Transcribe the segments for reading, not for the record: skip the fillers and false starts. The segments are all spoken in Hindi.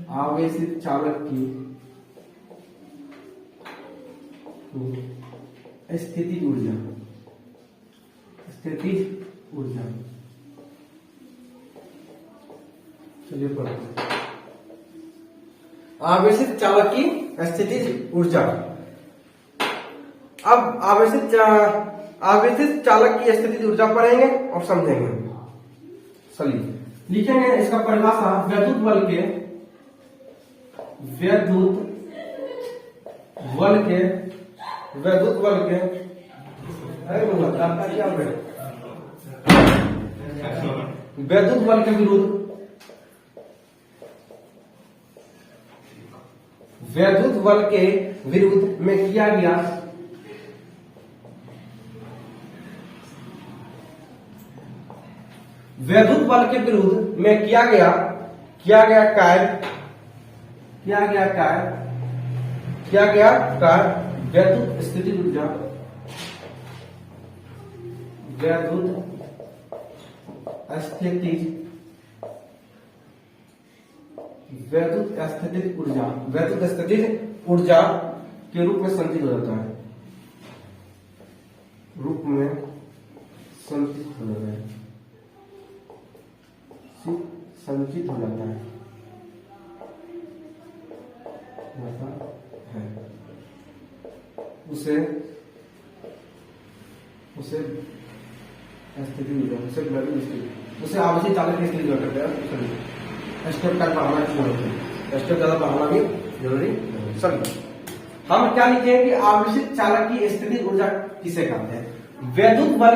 आवेशित चालक की स्थितिज ऊर्जा, स्थितिज ऊर्जा। चलिए पढ़ते हैं। आवेशित चालक की स्थितिज ऊर्जा। अब आवेशित चालक की स्थितिज ऊर्जा पढ़ेंगे और समझेंगे। चलिए लिखेंगे इसका परिभाषा। विद्युत बल के विद्युत बल के विरुद्ध में किया गया विद्युत बल के विरुद्ध में किया गया कार्य विद्युत स्थितिज ऊर्जा, विद्युत स्थितिज ऊर्जा के रूप में संचित हो जाता है। संचित हो जाता है। उसे आवेशित चालक की स्थिति करते हैं। स्टेप तक बढ़ाना क्यों होता है? स्टेप ज्यादा बढ़ाना भी जरूरी नहीं। चलिए हम क्या लिखेंगे कि आवेशित चालक की स्थितिज ऊर्जा किसे कहते हैं? विद्युत बल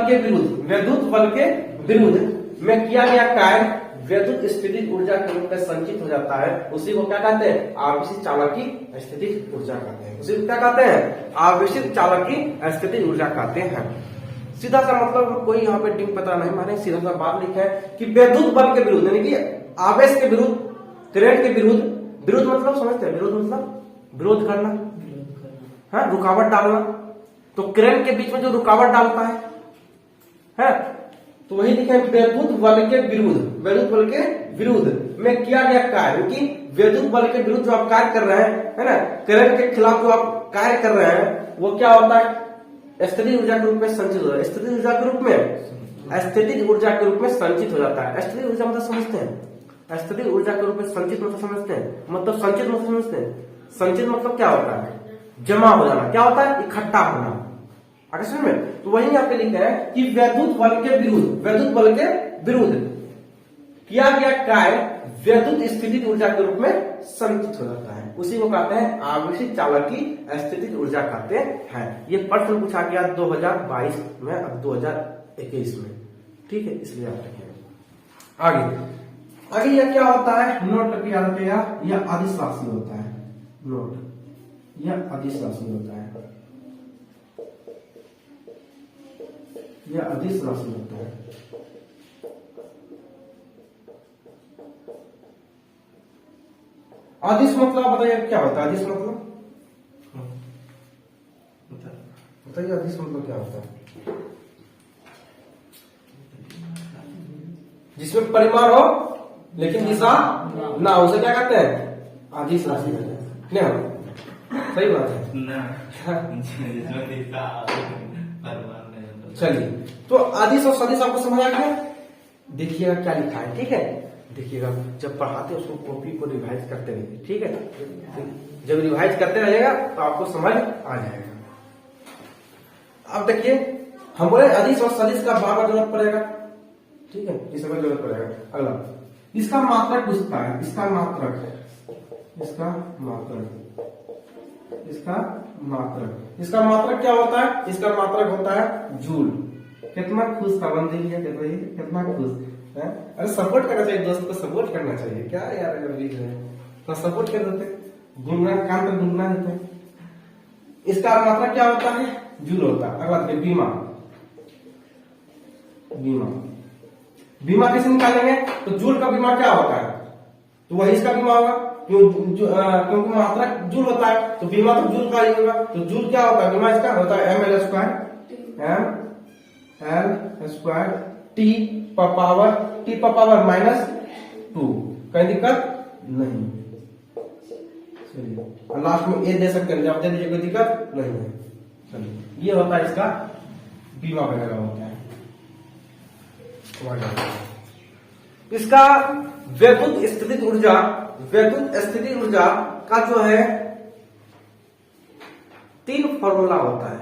के विरुद्ध में किया गया कार्य विद्युत स्थितिज ऊर्जा के रूप में संचित हो जाता है। उसी को क्या कहते हैं? आवेशित चालक की स्थितिज ऊर्जा कहते हैं। उसी को क्या कहते हैं? आवेशित चालक की स्थितिज ऊर्जा कहते हैं। सीधा सा मतलब कोई यहाँ पे टिंग पता नहीं, माने सीधा सा बात लिखा है कि विद्युत बल के विरुद्ध, यानी कि आवेश के विरुद्ध, करंट के विरुद्ध मतलब समझते हैं? विरोध मतलब विरोध करना, हाँ, रुकावट डालना। तो करंट के बीच में जो रुकावट डालता है, तो वही लिखा है विद्युत बल के विरुद्ध में किया गया कार्य। क्योंकि विद्युत बल के विरुद्ध जो आप कार्य कर रहे हैं, है ना, करंट के खिलाफ जो आप कार्य कर रहे हैं, वो क्या होता है? स्थितिज ऊर्जा के रूप में संचित हो जाता है। स्थितिज ऊर्जा के रूप में संचित हो जाता है। स्थितिज ऊर्जा मतलब समझते हैं? स्थितिज ऊर्जा के रूप में संचित मतलब समझते हैं? मतलब संचित मतलब समझते हैं? संचित मतलब क्या होता है? जमा हो जाना। क्या होता है? इकट्ठा होना। आगे समझ में? तो वही यहाँ पे लिखा है कि विद्युत बल के विरुद्ध किया गया कार्य विद्युत स्थितिज ऊर्जा के रूप में संचित हो जाता है। उसी को कहते हैं आवेशित चालक की स्थितिज ऊर्जा कहते हैं। ये प्रश्न पूछा गया 2022 में, अब 2021 में। ठीक है, इसलिए आप रखेंगे। आगे यह क्या होता है? नोट की याद किया, यह अदिश राशि होता है। नोट, यह अदिश राशि होता है। यह अदिश राशि होता है। अदिश मतलब बताइए क्या होता है? अदिश मतलब बताइए, अदिश मतलब क्या होता है? जिसमें परिमाण हो लेकिन दिशा ना, उसे क्या कहते हैं? अदिश राशि कहते हैं। नहीं, सही बात है। चलिए, तो अदिश और सदिश आपको समझ आ गया? देखिएगा क्या लिखा है। ठीक है, देखिएगा जब पढ़ाते उसको कॉपी को रिवाइज करते रहिए। ठीक है, जब रिवाइज करते रहिएगा तो आपको समझ आ जाएगा। अब देखिए, हम बोले अदिश और सदिश का बार बार जरूरत पड़ेगा। ठीक है, इस समय जरूरत पड़ेगा। अगला, इसका मात्रक पूछता है। इसका मात्रक क्या होता है? इसका मात्रक होता है जूल। कितना खुश था बंदी है, कितना खुश है? अरे सपोर्ट करना चाहिए, दोस्त को सपोर्ट करना चाहिए। क्या यार, अगर वीक है तो सपोर्ट कर देते, गुनगुना काम तो गुनगुना देते। इसका मात्रक क्या होता है? जूल होता है। अगला देखिए, बीमा कैसे निकालेंगे? तो जूल का बीमा क्या होता है? तो वही इसका बीमा होगा, क्योंकि मात्रक जूल होता है, तो बीमा तो जूल का ही होगा। तो जूल क्या होता है? बीमा इसका होता है ml स्क्वायर टी पर पावर -2। कहीं दिक्कत नहीं। चलिए लास्ट में ए दे सकते हैं, जब दे दीजिए कोई दिक्कत नहीं है। चलिए ये होता है इसका बीमा वगैरह होता है। इसका वैद्युत स्थितिज ऊर्जा, वैद्युत स्थितिज ऊर्जा का जो है 3 फॉर्मूला होता है,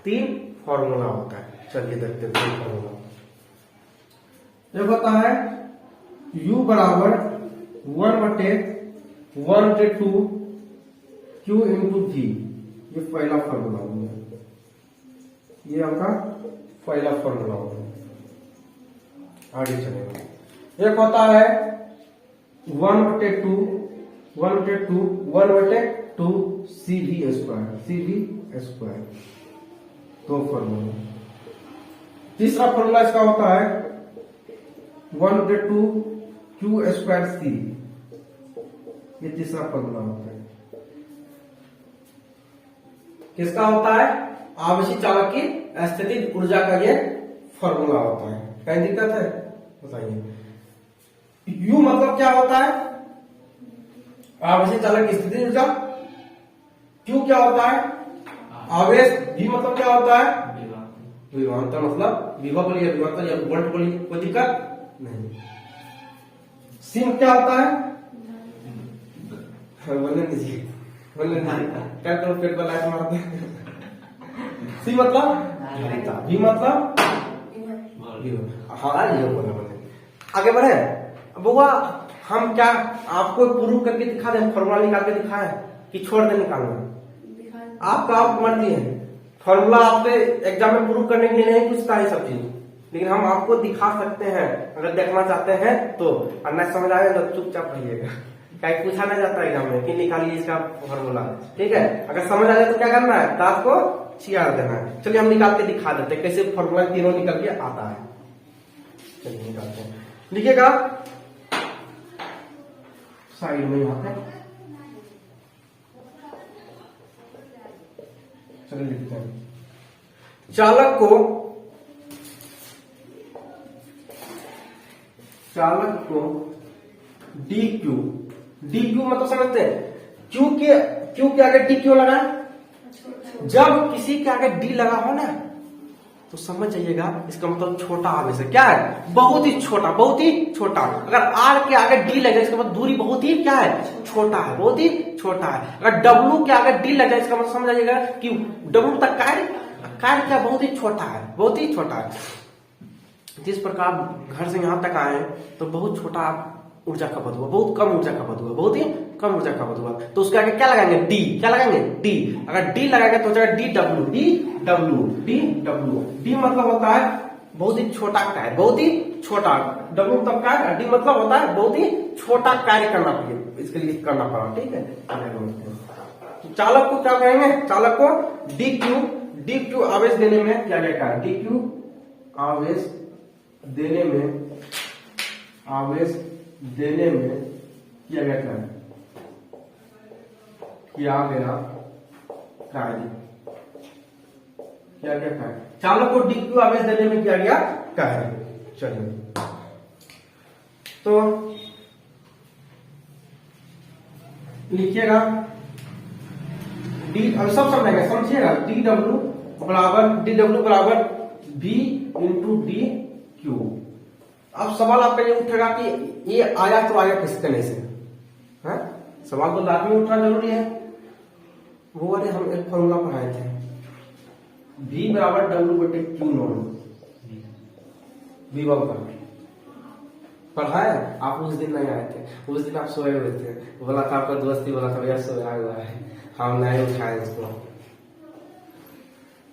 3 फॉर्मूला होता है। चलिए देखते हैं 3 फॉर्मूला। एक होता है U बराबर 1/1/2 Q इंटू G, ये पहला फॉर्मूला हो गया, ये आपका पहला फॉर्मूला हो गया। आगे चलेगा। एक होता है 1/2 CV², दो फॉर्मूला। तीसरा फॉर्मूला इसका होता है 1/2 Q²C, ये तीसरा फॉर्मूला होता है। किसका होता है? आवेशी चालक की स्थितिज ऊर्जा का ये फॉर्मूला होता है। कहीं दिक्कत है बताइए। U मतलब क्या होता है? आवेशी चालक की स्थितिज ऊर्जा। Q क्या होता है? आवेश। V मतलब क्या होता है? विभवांतर, मतलब विभव बोलिए, विभवांतर या वोल्ट बोलिए, कोई दिक्कत नहीं। C क्या होता है? बोलने दीजिए, बोलने दीजिए, क्या करो पेट पर लाइट मारते हैं। C मतलब धारिता, V मतलब हाँ ये बोला मैंने। आगे बढ़े। बुआ हम क्या आपको प्रूव करके दिखा दें, फॉर्मूला निकाल के दिखाएं कि छोड़ दे निकालना? आपका आप मर्जी है। फॉर्मूला आपसे एग्जाम में प्रूव करने के लिए नहीं पूछता है सब चीज, लेकिन हम आपको दिखा सकते हैं अगर देखना चाहते हैं तो। और न समझ आए तो चुपचाप रहिएगा, कहीं पूछा नहीं जाता एग्जाम में कि निकालिए इसका फॉर्मूला, ठीक है। अगर समझ आ जाए तो क्या करना है, दांत को चियार देना है। चलिए हम निकाल के दिखा देते हैं कैसे फॉर्मूला तीनों निकल के आता है। चलिए निकालते हैं, लिखिएगा साइड में यहाँ पे। चलिए लिखते हैं। चालक को DQ मतलब समझते हैं, Q के आगे D क्यों लगा? जब किसी के आगे D लगा हो ना तो समझ जाइएगा इसका मतलब छोटा आवेश है। क्या है? बहुत ही छोटा, बहुत ही छोटा। अगर R के आगे D लगे इसका मतलब दूरी बहुत ही क्या है? छोटा है, बहुत ही छोटा है। अगर W के आगे D लग जाए इसका मतलब समझ जाइएगा कि W तक कार्य क्या बहुत ही छोटा है, बहुत ही छोटा है। जिस प्रकार घर से यहाँ तक आए तो बहुत छोटा ऊर्जा खपत हुआ, बहुत कम ऊर्जा खपत हुआ, बहुत ही कम ऊर्जा खपत हुआ। तो उसके आगे क्या लगाएंगे? D। क्या लगाएंगे? D। अगर D लगाएंगे तो हो जाएगा DW। D मतलब होता है बहुत ही छोटा कार्य, बहुत ही छोटा। W मतलब कार्य, D मतलब होता है बहुत ही छोटा कार्य करना पड़ेगा, इसके लिए करना पड़ा, ठीक है। चालक को क्या कहेंगे? चालक को DQ आवेश देने में क्या क्या है? DQ आवेश देने में किया गया कार्य। चालक को DQ आवेश देने में किया गया कार्य। चलिए तो लिखिएगा डी, अब सब समझेंगे, समझिएगा। DW बराबर V इंटू DQ। अब सवाल आपका ये उठेगा कि ये आया तो आया किस तरह से है? सवाल तो लाजमी उठना जरूरी है। वो वाले हम एक फॉर्मूला पढ़ाए थे, V बराबर W/Q0 विभव का पढ़ाया। आप उस दिन नहीं आए थे, उस दिन आप सोए हुए थे। बोला था आपका दोस्ती, बोला था भैया सोया हुआ है, हम नहीं उठाए उसको।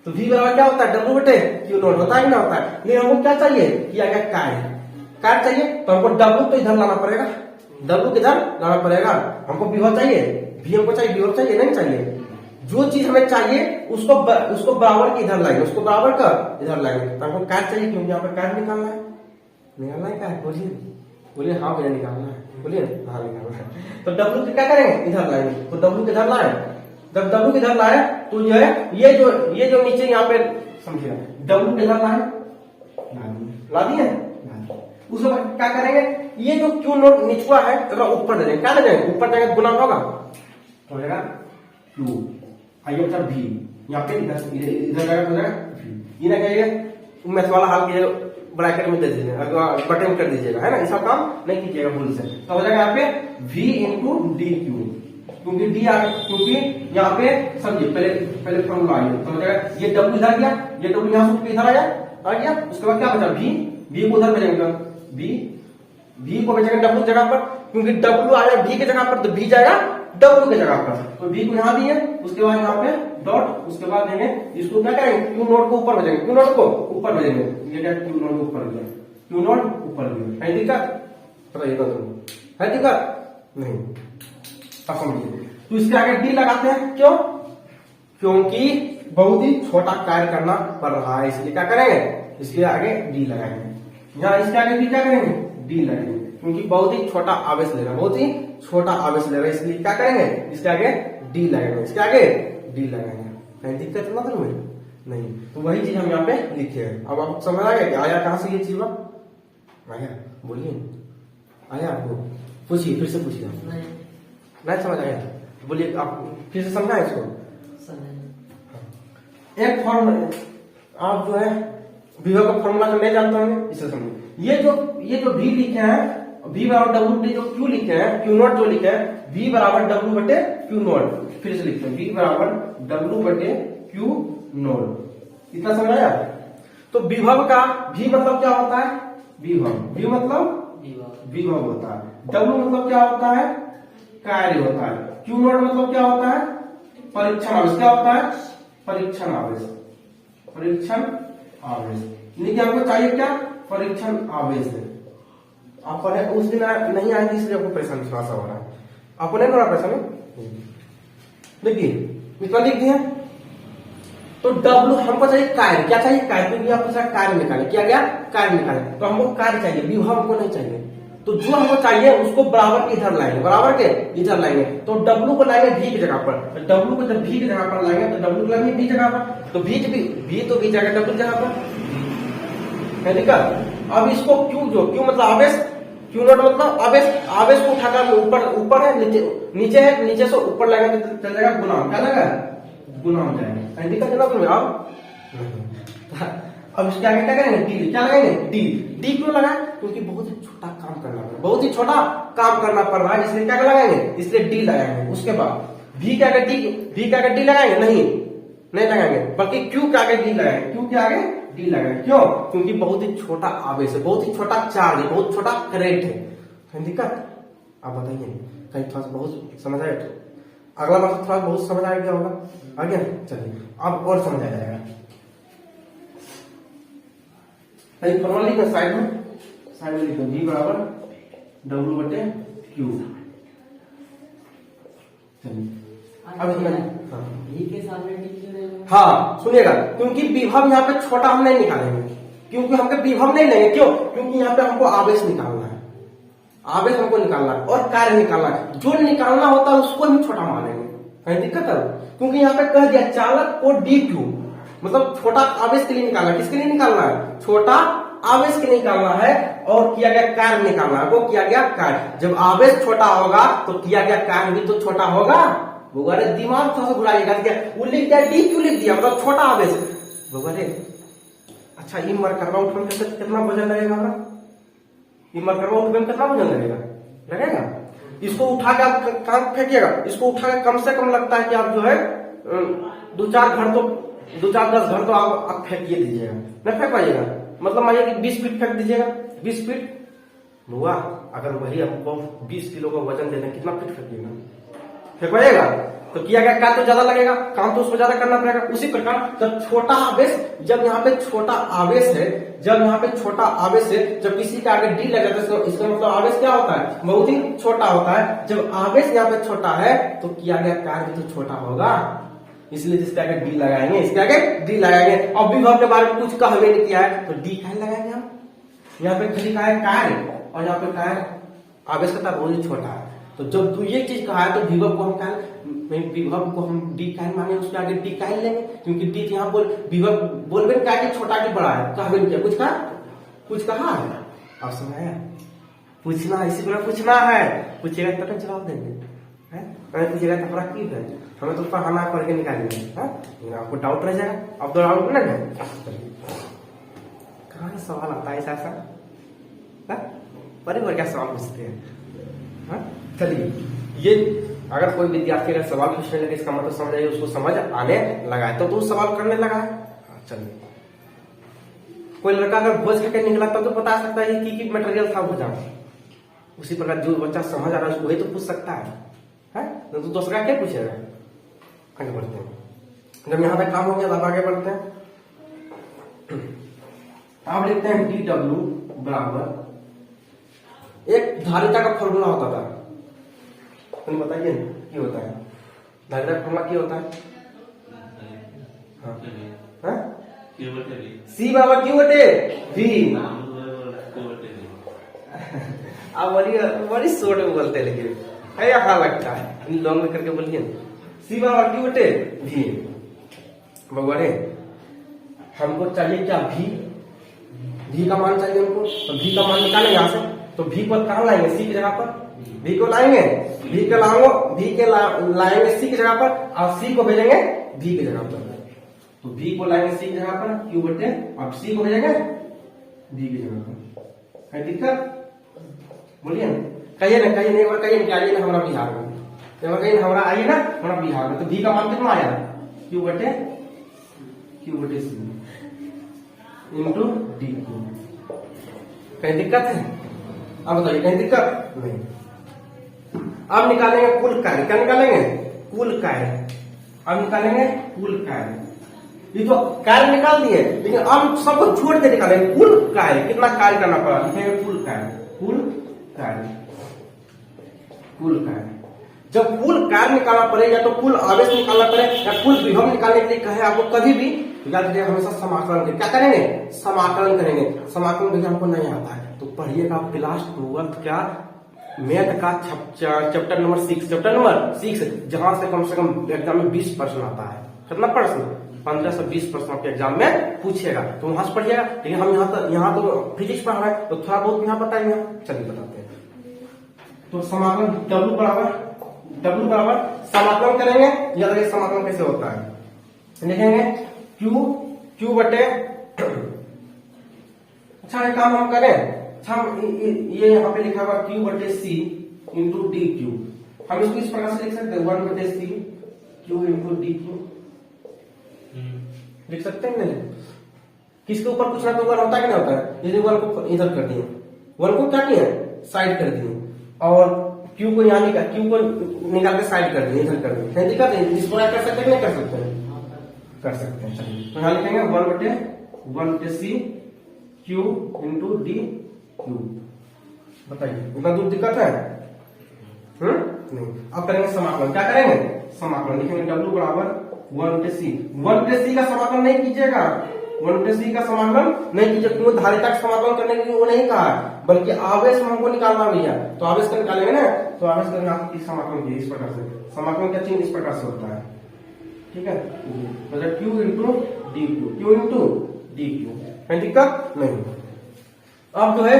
तो V बराबर क्या होता है? W/Q0 होता है ना, होता है। लेकिन हमको क्या चाहिए? किया गया कार्य चाहिए, तो हमको W तो इधर लाना पड़ेगा, W किधर लाना पड़ेगा। हमको विभव चाहिए, V हमको चाहिए, विभव चाहिए नहीं चाहिए। जो चीज हमें चाहिए उसको बराबर के इधर लाएंगे, उसको बराबर कर इधर लाएंगे। तो हमको कार्य चाहिए, क्योंकि यहाँ पर कार्य निकालना है क्या है? बोलिए हाँ भैया निकालना है, बोलिए हाँ निकालना है। तो W को क्या करेंगे? इधर लाएंगे। तो W किधर लाए? जब W किधर लाए तो जो है ये जो नीचे यहाँ पे समझिएगा W किधर लाए, ला दिए। उसके बाद क्या करेंगे? ये जो Q0 निचुआ है तो ऊपर दे देंगे। क्या दे देंगे? ऊपर जाएंगे गुना होगा, हो जाएगा Q, आइए बच्चा V, यहाँ पे इधर जाएगा हो जाएगा V, ये ना कहिए मैथ वाला हाल कीजिएगा, ब्रैकेट में दे दीजिएगा, बटन में कर दीजिएगा, है ना, ऐसा काम नहीं कीजिएगा भूल से। तो हो जाएगा यहाँ पे V इंटू डी क्यू, क्योंकि डी आ गया, क्योंकि यहाँ पे समझिए पहले फॉर्मूला आइए, तो हो जाएगा ये W इधर गया, ये W यहाँ से इधर आ गया, उसके बाद क्या बचा V को उधर भेजेंगे, V को भेजेंगे W जगह पर, क्योंकि W आया V के जगह पर तो V जाएगा W के जगह पर, तो V को यहाँ दिए, उसके बाद यहाँ पे डॉट, उसके बाद देंगे इसको क्या करेंगे Q नोट को ऊपर भेजेंगे, Q नोट को ऊपर भेजेंगे, ये क्या Q नोट को ऊपर भेजेंगे, Q नोट ऊपर भेजेंगे, है दिक्कत? बताइए तो है दिक्कत? नहीं, अब समझिए। तो इसके आगे D लगाते हैं, क्यों? क्योंकि बहुत ही छोटा कार्य करना पड़ रहा है, इसलिए क्या करेंगे, इसके आगे D लगाएंगे। यहाँ इसके आगे भी क्या करेंगे, D लगाएंगे, क्योंकि बहुत ही छोटा आवेश ले रहा है, बहुत ही छोटा आवेश ले रहा है, इसलिए क्या करेंगे, इसके आगे D लगाएंगे, इसके आगे D लगाएंगे। कहीं दिक्कत ना तो नहीं, तो वही चीज हम यहाँ पे लिखे हैं। अब आप समझ आ गया कि आया कहाँ से ये चीज आया, बोलिए आया आपको, पूछिए फिर से पूछिए, नहीं समझ आया बोलिए, आप फिर से समझा इसको। एक फॉर्मूला आप जो है विभव का फॉर्मूला जो नहीं जानते होंगे, इसे समझिए। ये जो V लिखे हैं, V बराबर W जो Q लिखे हैं, Q नोट जो लिखे हैं, V बराबर W बटे Q नोट, फिर से लिखते हैं V बराबर W बटे Q नोट, इतना समझ आया। तो विभव का V मतलब क्या होता है, विभव, V मतलब विभव होता है, W मतलब क्या होता है, कार्य होता है, Q नोट मतलब क्या होता है, परीक्षण आवेश, क्या होता है, परीक्षण आवेश, परीक्षण आवेश, यानी कि आपको चाहिए क्या, परीक्षण आवेश है। आप पढ़े उस दिन नहीं आएंगे, इसलिए आपको परेशानी थोड़ा सा हो रहा है, आपको नहीं हो रहा परेशानी, देखिए इतना लिख दिया। तो W हमको चाहिए कार्य, क्या चाहिए, कार्य, क्योंकि आपको कार्य निकाले, क्या गया, कार्य निकाले, तो हमको कार्य चाहिए, विभव हमको नहीं चाहिए। तो जो हमको चाहिए उसको बराबर के इधर लाएंगे, बराबर के इधर लाएंगे, तो W को लाएंगे V की जगह पर, तो W को जब V की जगह पर लाएंगे तो W को लाएंगे V जगह पर, तो V तो V जाएगा W जगह पर, है दिक्कत। अब इसको Q मतलब आवेश, Q नोट मतलब आवेश को उठाकर ऊपर है, नीचे है, नीचे से ऊपर लाएंगे तो चल जाएगा गुना, क्या लगा, गुना हो जाएगा, है दिक्कत ना तुम्हें। अब इसके आगे क्या करेंगे, D, क्या लगाएंगे, D क्यों लगाए, क्योंकि बहुत ही छोटा काम करना पड़ रहा है, बहुत ही छोटा काम करना पड़ रहा है, इसलिए क्या लगाएंगे, इसलिए D लगाएंगे। उसके बाद V के आगे D लगाएंगे, नहीं लगाएंगे, बल्कि Q के आगे D लगाएंगे, Q के आगे D लगाएंगे, क्यों, क्योंकि बहुत ही छोटा आवेश है, बहुत ही छोटा चार्ज है, बहुत छोटा करंट है दिक्कत। आप बताइए कहीं थोड़ा सा बहुत समझ आया, अगला बार थोड़ा बहुत समझ आ गया होगा, आ गया, चलिए अब और समझ आ जाएगा। फॉर्मूला लिखो साइड में लिखो, V बराबर W बटे Q, चलिए अब V के सामने D क्यों नहीं, हाँ सुनिएगा, क्योंकि विभव यहाँ पे छोटा हम नहीं निकालेंगे, क्योंकि हमको विभव नहीं लेंगे, क्यों, क्योंकि यहाँ पे हमको आवेश निकालना है, आवेश हमको निकालना है और कार्य निकालना है, जो निकालना होता है उसको हम छोटा मानेंगे, कहीं दिक्कत है, क्योंकि यहाँ पे कह दिया चालक को DQ, मतलब छोटा आवेश के लिए निकालना है, किसके लिए निकालना है, छोटा आवेश के लिए निकालना है, और किया गया कार्य निकालना है, वो किया गया कार्य। जब आवेश छोटा होगा तो किया गया कार्य भी तो छोटा होगा, वो अरे दिमाग थोड़ा सा घुराइएगा, वो लिख दिया D क्यों लिख दिया, मतलब छोटा आवेश, वो अरे अच्छा ये मरकरवा उठने में कितना वजन लगेगा, ये मरकरवा उठने में कितना वजन लगेगा, इसको उठा के आप काम फेंकिएगा, इसको उठा के कम से कम लगता है कि आप जो है 2-4 10 घर तो आप फेंकिए दीजिएगा, नहीं फेंक पाइएगा, मतलब मानिए कि 20 फीट फेंक दीजिएगा, 20 फीट हुआ, अगर वही हमको 20 किलो का वजन देना, कितना फीट फेंकिएगा, फेंक पाइएगा, तो किया गया काम तो ज्यादा लगेगा, काम तो उसको ज्यादा करना पड़ेगा। उसी प्रकार जब छोटा आवेश, जब यहाँ पे छोटा आवेश है, जब किसी के आगे D लग जाता है, तो इसका मतलब आवेश क्या होता है, बहुत ही छोटा होता है। जब आवेश यहाँ पे छोटा है तो किया गया कार्य भी तो छोटा होगा, इसलिए जिसके आगे D लगाएंगे, इसके आगे D लगाएंगे। और विभव के बारे में कुछ कहा नहीं किया है तो D क्या लगाएंगे हम, यहाँ पे लिखा है कार्य, और यहाँ पे कार्य आवेश का बहुत ही छोटा है, तो जब तू ये चीज कहा है तो विभव को हम D क्या मांगे, उसके आगे D क्या लेंगे, क्योंकि D यहाँ विभव बोलबे क्या कि छोटा कि बड़ा है, कहबे क्या कुछ कहा है, आप समझाया, पूछना इसी तरह पूछना है, पूछेगा तो जवाब देंगे, है? हमें पूछेगा तो फर्क क्यों है, हमें तो पढ़ाना पढ़ के निकालेंगे, लेकिन आपको डाउट रह जाएगा, अब तो डाउट नहीं है। कहाँ से सवाल आता है ऐसा बड़े बड़े क्या सवाल पूछते हैं। चलिए, ये अगर कोई विद्यार्थी अगर सवाल पूछने लगे इसका मतलब समझ आइए उसको समझ आने लगा है, तो सवाल करने लगा है। चलिए, कोई लड़का अगर भोज करके निकला तब तो बता सकता है कि मटेरियल था भोजन, उसी प्रकार जो बच्चा समझ आ रहा है उसको वही तो पूछ सकता है, तो दूसरा क्या पूछेगा। आगे बढ़ते हैं, जब यहाँ पे काम हो गया तब आगे बढ़ते हैं। आप लिखते हैं DW बराबर, एक धारिता का फॉर्मूला होता था, तुम बताइए क्या होता है धारिता का फॉर्मूला, क्या होता है। C बराबर Q बटे V। आप बड़ी शॉर्ट में बोलते हैं, लेकिन हाँ लगता है, लॉन्ग में करके बोलिए। C बराबर Q बटे V। बगवारे हमको चाहिए क्या, V का मान चाहिए हमको, तो V का मान निकालेंगे यहाँ से, तो V को कहाँ लाएंगे, C की जगह पर V को लाएंगे, V के लाएंगे C की जगह पर, और C को भेजेंगे V की जगह पर। तो V को लाएंगे C की जगह पर Q बटे, अब C को भेजेंगे V की जगह पर। है दिक्कत, बोलिए ना, कहिए ना, कहिए नहीं, कहिए ना, आइए ना हमारा बिहार में, कहिए ना हमारा, आइए ना हमारा बिहार में। तो V का मान कितना आया, Q बटे C इंटू DQ। कहीं दिक्कत है, अब बताइए कहीं दिक्कत नहीं। अब निकालेंगे कुल कार्य, क्या निकालेंगे, कुल कार्य। अब निकालेंगे कुल कार्य, ये तो कार्य निकाल दिए, लेकिन अब सबको छोड़ के निकालेंगे कुल कार्य, कितना कार्य करना पड़ा, लिखेंगे कुल कार्य, कुल कार्य, कुल कार्य। जब कुल कार्य निकालना पड़ेगा तो कुल आवेश निकालना पड़ेगा, या कुल विभव निकालने के लिए कहे आपको कभी भी याद रखिए, हमेशा समाकलन करेंगे, क्या करेंगे, समाकलन करेंगे। समाकलन भैया हमको नहीं आता है तो पढ़िएगा क्लास 12 क्या मैथ का चैप्टर नंबर 6, जहां से कम एग्जाम में 20% आता है। कितना प्रश्न, 15 से 20% आपके एग्जाम में पूछेगा, तो वहां से पढ़िएगा। लेकिन हम यहाँ तो फिजिक्स पढ़ रहे हैं, तो थोड़ा बहुत यहाँ बताएंगे, चलिए बताते हैं। तो समाकलन W बराबर समाकलन करेंगे, याद रखिए समाकलन कैसे होता है, लिखेंगे Q बटे, अच्छा एक काम हम करें, अच्छा ये यहाँ पे लिखा हुआ Q बटे C इंटू DQ, हम इसको इस प्रकार से लिख सकते हैं 1 बटे C Q इंटू DQ, लिख सकते हैं नहीं। किसके ऊपर कुछ ना तो वन होता है कि नहीं होता है, यदि वन को इधर कर दिए, वन को क्या किया साइड कर दिए, और Q को यहाँ Q को निकाल के साइड कर दिए, इधर कर दिए, दिक्कत नहीं, इसको कर सकते हैं नहीं कर सकते हैं, कर सकते हैं। चलिए तो यहाँ लिखेंगे 1 बटे C Q इंटू DQ। बताइए इतना दूर दिक्कत है, नहीं। अब करेंगे समाकलन, क्या करेंगे, समाकलन लिखेंगे W बराबर 1 बटे C का समाकलन नहीं कीजिएगा, 1 बटे C का समाकलन नहीं कीजिए, क्यों धारिता का समाकलन करने के लिए वो नहीं कहा, बल्कि आवेश हमको निकालना भैया, तो आवेश का निकालेंगे ना, तो आवेश का इस समाकलन की इस प्रकार से, समाकलन का चिन्ह इस प्रकार से होता है, ठीक है। मतलब Q इंटू DQ, कोई दिक्कत नहीं। अब जो है,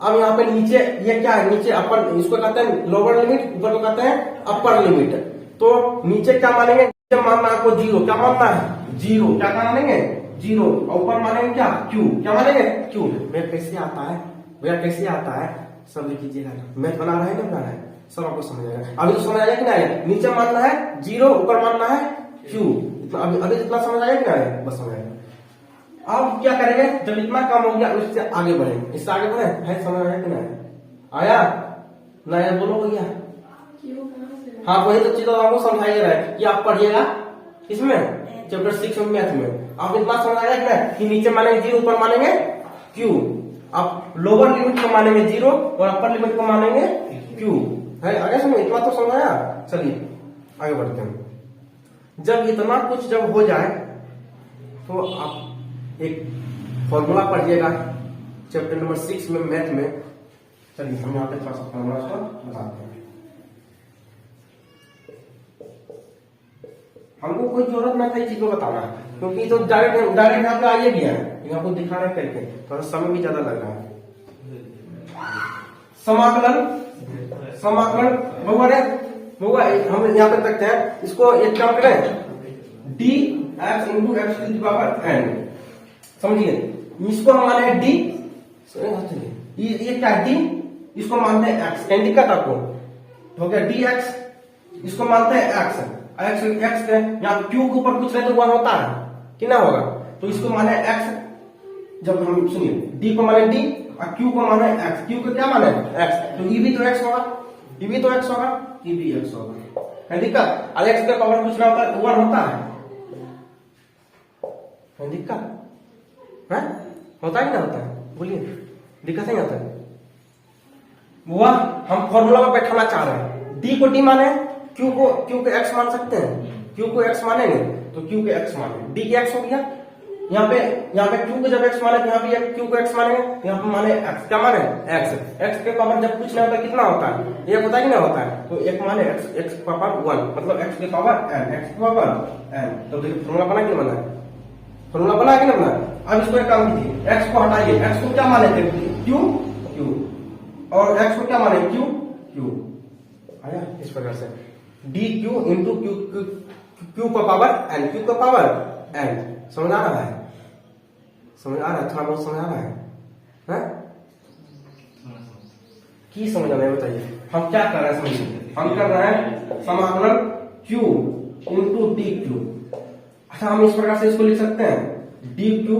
अब यहाँ पे नीचे ये क्या है, नीचे अपर, इसको कहते हैं लोअर लिमिट, ऊपर को कहते हैं अपर लिमिट। तो नीचे क्या मानेंगे, मानना आपको 0, क्या मानना है 0, क्या मानेंगे 0, और ऊपर मानेंगे क्या Q, क्या मानेंगे Q। भैया कैसे आता है, सब लिख लीजिएगा, मैथ बना रहे हैं ना, बना रहे हैं, सब आपको समझ आएगा। अभी तो समझ आएगा कि नहीं, नीचे मानना है 0, ऊपर मानना है Q, अभी इतना समझ आएगा कि नहीं, बस समझ आएगा। अब क्या करेंगे, जब इतना कम हो गया उससे आगे बढ़ेंगे, इससे आगे बढ़े है, समझ आया कि नहीं आया, नहीं बोलो भैया। हाँ वही तो चीज आपको समझाइए रहा है कि आप पढ़िएगा इसमें चैप्टर 6 में मैथ में, आप इतना समझ आएगा कि नहीं, कि नीचे मानेंगे 0, ऊपर मानेंगे Q, आप लोअर लिमिट को मानेंगे 0 और अपर लिमिट को मानेंगे Q, है आगे समझ, इतना तो समझाया। चलिए आगे बढ़ते हैं। जब इतना कुछ जब हो जाए तो आप एक फॉर्मूला पढ़िएगा चैप्टर नंबर 6 में मैथ में। चलिए हम यहाँ पे थोड़ा सा फॉर्मूला बताते हैं। हमको कोई जरूरत ना था चीज को बताना, क्योंकि तो डायरेक्ट यहाँ पे आइए गया है, आपको दिखा रहे करके थोड़ा समय भी ज्यादा लग रहा है। समाकलन होगा हम यहाँ पे रखते हैं इसको, एक काम करें d x into x to the power n, समझिए इसको हम माने डी, ये क्या डी, इसको मानते हैं एक्स, एन दिक्कत आपको हो गया डी एक्स, इसको मानते हैं एक्स, एक्स एक्स के यहाँ क्यू के ऊपर कुछ नहीं तो वन होता है कि ना होगा, तो इसको माने एक्स, जब हम सुनिए डी को माने डी और क्यू को माने एक्स, क्यू को क्या माने एक्स, तो ई भी तो एक्स होगा, ई भी तो एक्स होगा, ई भी एक्स होगा, है दिक्कत, और एक्स का पावर कुछ ना होता है वन होता है दिक्कत है, होता है ना होता है, बोलिए दिक्कत नहीं होता है, वह हम फॉर्मूला में बैठाना चाह रहे हैं, डी को डी माने, क्यू को एक्स मान सकते हैं, क्यू को एक्स मानेंगे तो क्यू के एक्स माने, डी के एक्स हो गया, यहाँ पे क्यू को जब एक्स माने तो यहाँ भी क्यू को एक्स मानेंगे, यहाँ पे माने एक्स, क्या माने एक्स, एक्स के पावर जब कुछ नहीं होता कितना होता है, एक होता है कि नहीं होता है, तो एक माने एक्स, एक्स पावर वन, मतलब एक्स के पावर एन, एक्स के पावर एन, तो देखिए फॉर्मूला बना कि बना, फॉर्मूला बना कि नहीं बना। अब इसको एक काम कीजिए, एक्स को हटाइए, एक्स को क्या माने थे क्यू, क्यू, और एक्स को क्या माने क्यू, क्यू, आया इस प्रकार से D Q into Q, Q का पावर एन, क्यू का पावर एन, समझ आ रहा है, समझ आ रहा है, थोड़ा बहुत समझ आ रहा है, की समझ आ रहा है बताइए, हम क्या कर रहे हैं समझिए, हम कर रहे हैं समाकलन क्यू इंटू डी क्यू, अच्छा हम इस प्रकार से इसको लिख सकते हैं डी क्यू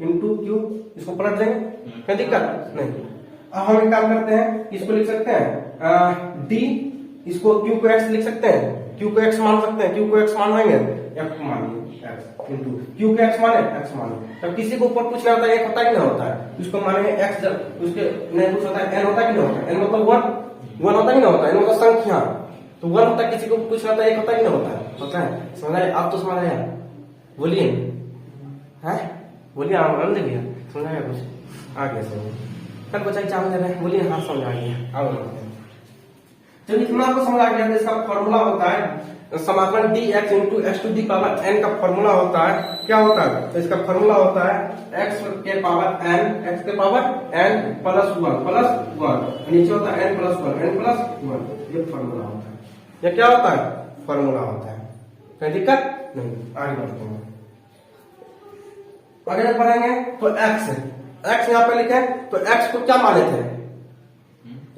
इंटू क्यू, इसको पलट देंगे क्या दिक्कत नहीं, अब हम एक काम करते हैं इसको लिख सकते हैं डी, इसको क्यू को एक्स लिख सकते हैं, क्यू को एक्स मान सकते हैं, क्यू को एक्स मान लेंगे एफ को मानिए एक्स इंटू क्यू को एक्स माने एक्स माने, तब किसी को ऊपर पूछना होता है एक होता है कि नहीं होता है, उसको माने एक्स, जब उसके नहीं कुछ होता है एन होता है कि नहीं होता है, एन मतलब वन होता है कि नहीं होता है, एन मतलब संख्या, तो वन होता है, किसी को पूछना होता है एक होता है कि नहीं होता है, समझ आए, आप तो समझ आया, बोलिए है, बोलिए आप समझ गया, समझ आया कुछ आ गया समझ, कल बच्चा एग्जाम दे रहे हैं, बोलिए हाँ समझ आ गया, अब जब इतना आपको समझ आ गया तो इसका फॉर्मूला होता है समाकलन d x into x to the power n का फॉर्मूला होता है, क्या होता है, तो इसका फॉर्मूला होता है एक्स के पावर एन, एक्स के पावर एन प्लस वन, नीचे होता है एन प्लस वन, ये फॉर्मूला होता है, ये क्या होता है फॉर्मूला होता है, कोई दिक्कत नहीं, आगे बढ़ते हैं, आगे बढ़ेंगे तो एक्स, एक्स यहाँ पे लिखे तो एक्स को क्या माने थे,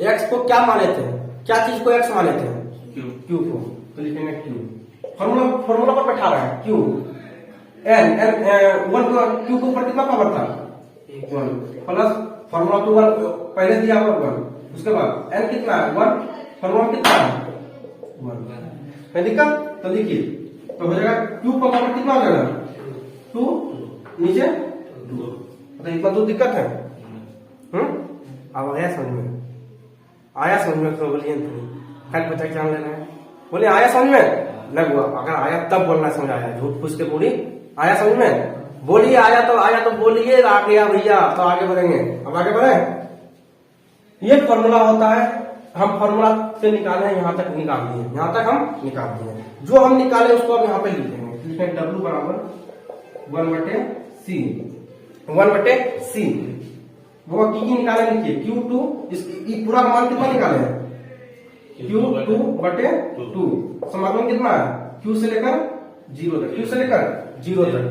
एक्स को क्या माने थे, क्या चीज को एक्स माने थे, क्यू को, तो लिखेंगे क्यू, फॉर्मूला पर बैठा रहा है क्यू, एन वन को, क्यू के ऊपर कितना पावर था वन, प्लस फॉर्मूला तो वन पहले दिया हुआ वन, उसके बाद एन कितना है वन, फॉर्मूला कितना है वन, दिक्कत, तो देखिए तो हो जाएगा क्यू का पावर कितना हो जाएगा टू, नीचे टू, तो इतना तो दिक्कत है, अब आया समझ में, आया समझ में, तो बोलिए कल बच्चा एग्जाम लेना है, बोले आया समझ में, नहीं हुआ, अगर आया तब बोलना समझ आया, झूठ पूछ के पूरी आया समझ में, बोलिए आया तो बोलिए, आ गया भैया तो आगे बढ़ेंगे, अब आगे बढ़े, ये फॉर्मूला होता है, हम फॉर्मूला से निकाले हैं, यहाँ तक निकाल दिए, यहाँ तक हम निकाल दिए, जो हम निकाले उसको अब यहाँ पे लिखेंगे, W बराबर 1/c, वो की निकाले लिखिए Q2, इस पूरा मान कितना निकाले हैं Q2/2, समाकलन कितना है Q से लेकर 0 तक, Q से लेकर 0 तक,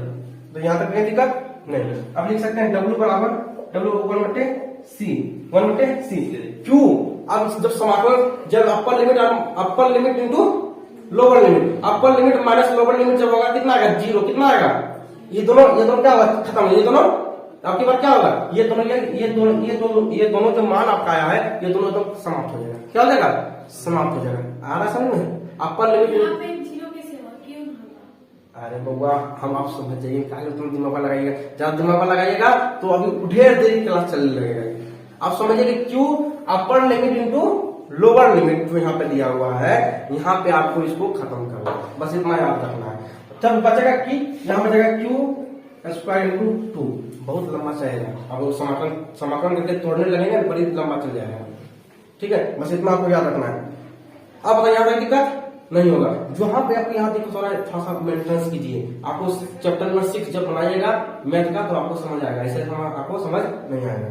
तो यहाँ तक कोई दिक्कत नहीं, अब लिख सकते हैं W बराबर 1/c, Q, अब जब समाकलन, जब upper limit into lower limit, upper limit minus lower limit जब होगा कितना आएगा 0, कितना आएगा, ये दोनों क्या होगा खत्म, ये दोनों आपके बार क्या होगा, ये दोनों जो मान आपका आया है ये दोनों तो समाप्त हो जाएगा, क्या हो जाएगा समाप्त हो जाएगा, आ रहा समझ में, अपर लिमिट, अरे बउआ हम आप समझ जाइए, तुम दिमाग लगाइएगा, जब दिमाग लगाइएगा तो अभी ढेर देरी क्लास चलने लगेगा, आप समझिए क्यों upper limit into lower limit जो यहाँ पे दिया हुआ है, यहाँ पे आपको इसको खत्म करना है, बस इतना याद रखना है, तब बचेगा कि यहाँ बचेगा क्यू स्क्वायर इंटू 2, बहुत लंबा चलेगा, अब समाकलन करके तोड़ने लगेंगे बड़ी लंबा चल जाएगा, ठीक है, बस इतना आपको याद रखना है। अब अगर यहाँ पे दिक्कत नहीं होगा, जो यहाँ पे आपको यहाँ दिक्कत हो रहा है थोड़ा सा मेंटेनेंस कीजिए, आपको चैप्टर नंबर 6 जब बनाइएगा मैथ का तो आपको समझ आएगा, ऐसे आपको समझ नहीं आएगा,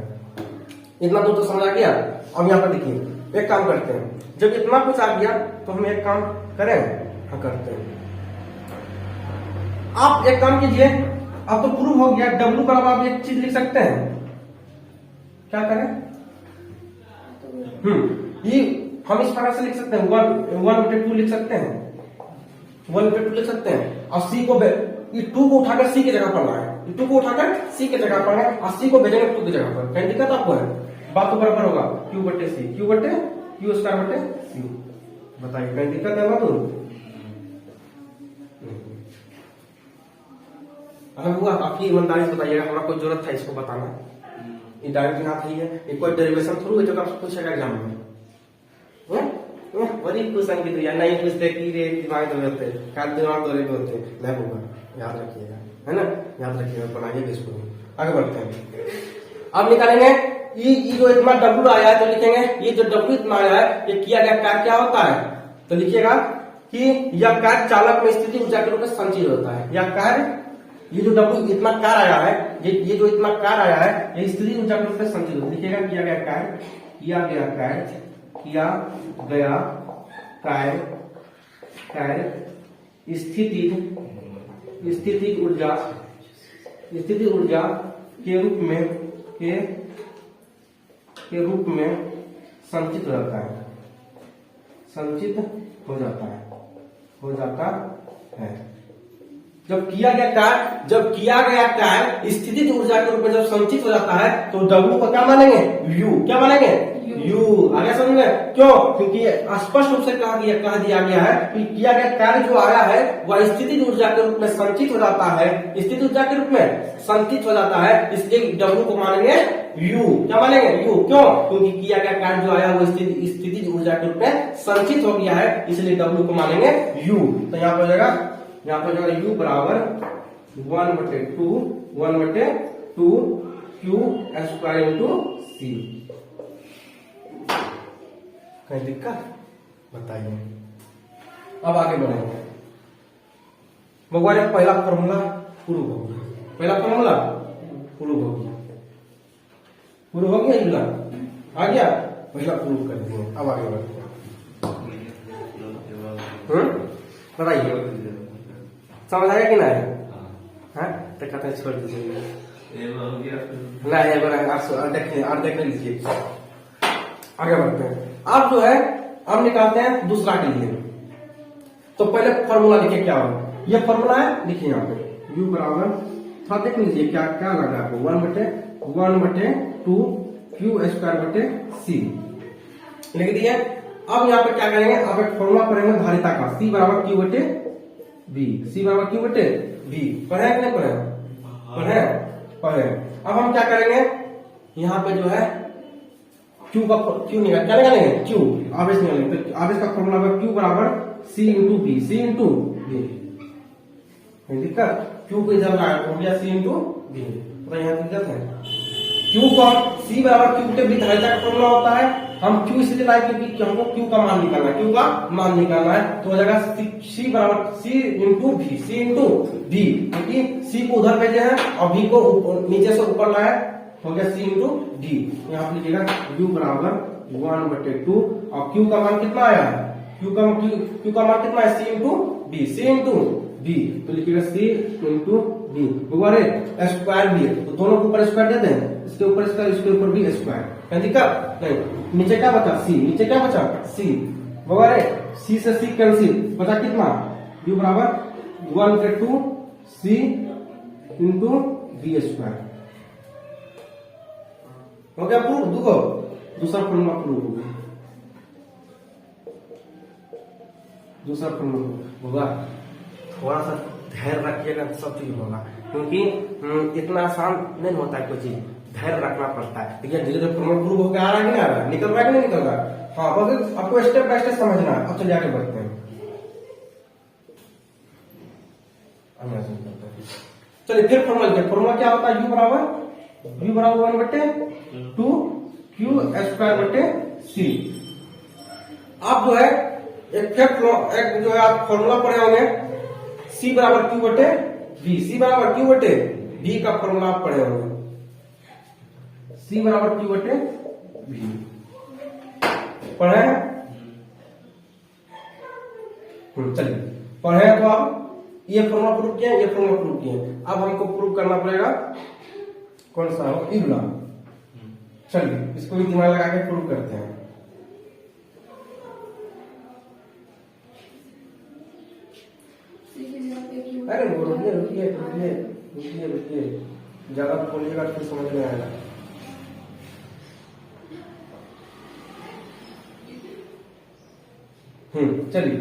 इतना दूर तो समझ आ गया। अब यहाँ पर देखिए एक काम करते हैं, जब इतना कुछ आ गया तो हम एक काम करें, हाँ करते हैं। आप एक काम कीजिए, अब तो प्रूव हो गया, W बराबर आप एक चीज लिख सकते हैं, क्या करें? ये हम इस प्रकार से लिख सकते हैं, 1/2 लिख सकते हैं, 1/2 लिख सकते हैं। और C को ये 2 को उठाकर C की जगह पर लाए, 2 को उठाकर C की जगह पर है और C को भेजेंगे 2 की जगह पर। कहीं दिक्कत आपको है? बात तो बराबर होगा, Q/C, Q/Q²/C। बताइए कहीं दिक्कत है बात? अगर हुआ आपकी ईमानदारी से बताइएगा, हमारा कोई जरूरत था इसको बताना, ये डायरेक्ट ना थी है, ये कोई डेरिवेशन थ्रू है जो आपसे पूछेगा एग्जाम में। बड़ी खुश अंकित यार, नहीं पूछते कि रे दिमाग दो होते, काल दिमाग दो होते, नहीं होगा, याद रखिएगा, है ना, याद रखिएगा, बनाइएगा इसको। आगे बढ़ते हैं, अब निकालेंगे ये जो इतना W आया है तो लिखेंगे ये जो W इतना आया है, ये किया गया कार्य क्या होता है, तो लिखिएगा कि यह कार्य चालक में स्थिति ऊर्जा के रूप में संचित होता है। यह कार्य, ये जो W इतना कार्य आया है, ये जो इतना कार्य आया है, ये स्थिति ऊर्जा के रूप में संचित होता है। लिखिएगा किया गया कार्य, किया गया कार्य, किया गया कार्य स्थिति ऊर्जा के रूप में संचित हो जाता है, संचित हो जाता है। जब किया गया कार्य स्थितिज ऊर्जा के रूप में जब संचित हो जाता है तो W को क्या मानेंगे? U। क्या मानेंगे? U। आगे समझेंगे क्यों? क्योंकि स्पष्ट रूप से कह दिया गया है कि किया गया कार्य जो आया है वह स्थितिज ऊर्जा के रूप में संचित हो जाता है, स्थितिज ऊर्जा के रूप में संचित हो जाता है, इसलिए W को मानेंगे U। क्या मानेंगे? U। क्यों? क्योंकि किया गया कार्य जो आया वो स्थितिज ऊर्जा के रूप में संचित हो गया है, इसलिए W को मानेंगे U। तो यहाँ पर हो जाएगा U बराबर 1/2 Q²/C। कहीं दिक्कत? बताइए। अब आगे बढ़ेंगे। भगवान ने पहला फॉर्मूला प्रूव हो गया, प्रूव हो गया युला आ गया, पहला प्रूव कर दिए। अब आगे बढ़ते हैं, बताइए समझ आया कि नहीं? हाँ तो कहते हैं छोड़ दीजिए, देखने लीजिए। आगे बढ़ते हैं, अब जो है अब निकालते हैं दूसरा के लिए। तो पहले फॉर्मूला लिखिए, क्या हो ये फॉर्मूला है, लिखिए यहाँ पे U बराबर, थोड़ा देख लीजिए क्या क्या लग रहा है आपको, 1/2 Q²/C लिख दिए। अब यहाँ पे क्या करेंगे, अब एक फॉर्मूला पढ़ेंगे धारिता का, C बराबर Q/V, C बराबर Q/V। पढ़े कि नहीं पढ़े? पढ़े। अब हम क्या करेंगे, यहाँ पे जो है Q निकालेंगे, Q आवेश निकालेंगे, तो आवेश का फॉर्मूला है Q बराबर C/V, C/V। दिक्कत? Q को इधर लाया तो हो गया C/V। तो यहाँ दिक्कत है, Q को C बराबर Q/V धारिता का फॉर्मूला होता है। हम Q इसलिए लाए क्योंकि हमको Q का मान निकालना है, तो हो जाएगा C बराबर C/V, क्योंकि C को उधर भेजे हैं और V को नीचे से ऊपर लाए, हो गया C/V। यहाँ पे लिखिएगा U बराबर 1/2 और Q का मान कितना आया है, Q का मान कितना है, C/V। तो लिखिएगा C/V गुवारे स्क्वायर भी है, तो दोनों के ऊपर स्क्वायर दे दें, इसके ऊपर स्क्वायर, इसके ऊपर भी स्क्वायर। कहीं दिक्कत नहीं? नीचे क्या बचा? C गुवारे C से C कैंसिल, बचा कितना? U बराबर 1/2 C/V²। हो गया प्रूफ? दूसरा फॉर्मूला प्रूफ हो गया, दूसरा फॉर्मूला होगा। थोड़ा सा धैर्य रखिएगा, सब चीज होगा, क्योंकि इतना आसान नहीं होता है कोई चीज, धैर्य रखना पड़ता है। देखिए धीरे धीरे फॉर्मूला प्रूफ होकर आ रहा है कि नहीं आ रहा है, निकल रहा है कि नहीं निकल रहा है? हाँ, बस आपको स्टेप बाय स्टेप समझना है। अब चलिए आगे बढ़ते हैं, चलिए फिर फॉर्मूला क्या होता है, U बराबर 1/2 Q²/C। आप जो है एक जो है आप फॉर्मूला पढ़े होंगे, C बराबर Q/V का फॉर्मूला आप पढ़े होंगे, C बराबर Q/V। पढ़े हैं? चलिए पढ़े हैं। तो अब ये फॉर्मूला प्रूव किया, ये फॉर्मूला प्रूव किया। अब हमको प्रूव करना पड़ेगा कौन सा हो, ई वाला। चलिए इसको भी दिमाग लगा के प्रूव करते हैं। अरे वो रुकिए रुकिए रुकिए रुकिए रुकिए, ज्यादा बोलिएगा फिर समझ में आएगा। चलिए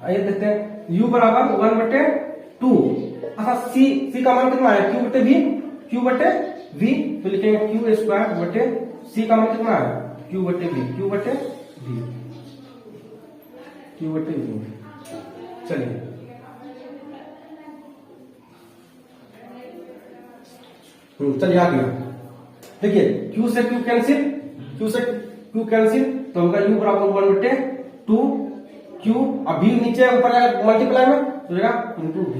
आइए देखते हैं। u बराबर 1/2। अच्छा c का मान कितना है, q बटे v, q बटे v, तो लिखेंगे q स्क्वायर बटे c का मान कितना है, q बटे v, q बटे v, q बटे v। चलिए चलिए आ गया। देखिए q से q कैंसिल, q से q कैंसिल, तो होगा u बराबर 1/2 q, अब v नीचे ऊपर जाएगा मल्टीप्लाई में, तो जाएगा इंटू v।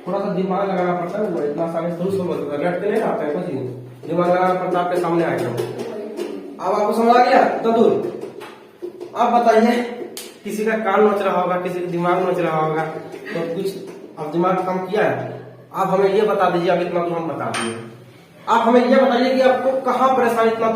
थोड़ा सा दिमाग लगाना पड़ता है, वो इतना सारे रट के नहीं आता है, कुछ दिमाग लगाना पड़ता है, आपके सामने आएगा। अब आपको समझ आ गया तो दूर। अब बताइए, किसी का कान नोच रहा होगा, किसी का दिमाग नोच रहा होगा, तो कुछ अब दिमाग काम किया है। आप हमें ये बता दीजिए, अब इतना तो हम बता दिए, आप हमें ये बताइए कि आपको कहाँ परेशानी इतना